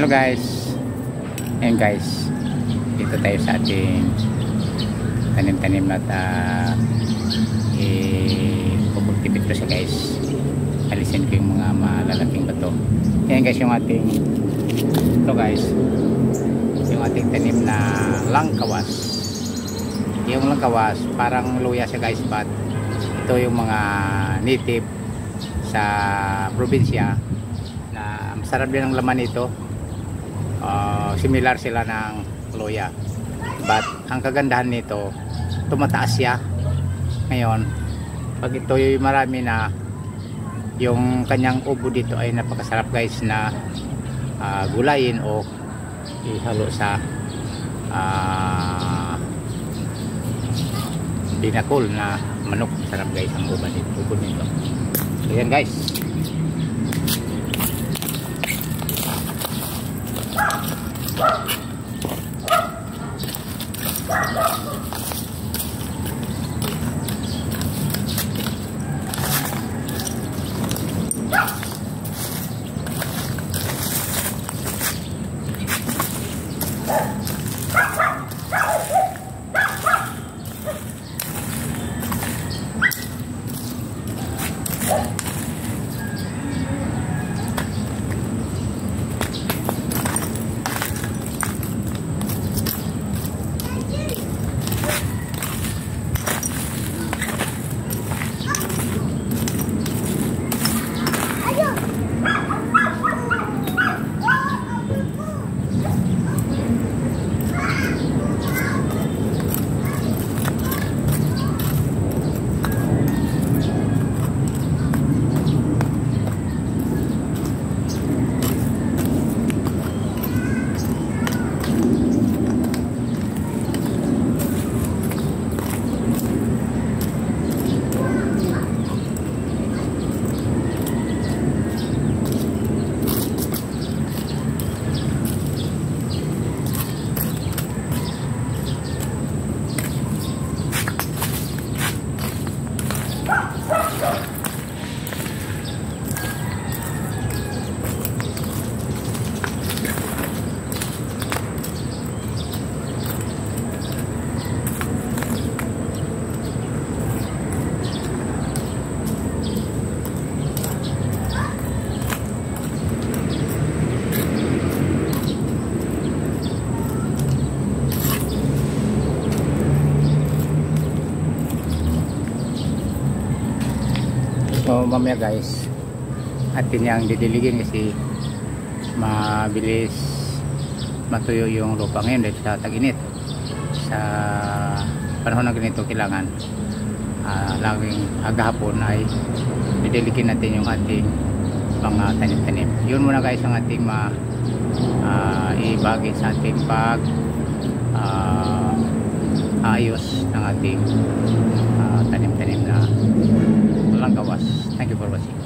Hello guys. Ayan guys, dito tayo sa ating tanim-tanim at i-kultivate ko siya guys. Alisin ko yung mga malalaking bato. Ayan guys, yung ating ito guys, yung ating tanim na langkawas. Yung langkawas parang luya siya guys, but ito yung mga native sa probinsya na masarap din ang laman nito. Similar sila ng luya, but ang kagandahan nito, tumataas siya. Ngayon pag ito yung marami na, yung kanyang ubo dito ay napakasarap guys na gulayin o ihalo sa binakol na manok. Masarap guys ang ubo nito. Ayan guys. So mamaya guys, atin yang didiligin kasi mabilis matuyo yung lupa ngayon dahil sa tag-init. Sa panahon na ganito kailangan laging agahapon ay didiligin natin yung ating mga tanim-tanim. Yun muna guys ang ating ibagi sa ating pag ayos ng ating tanim-tanim na langkawas. Thank you for watching.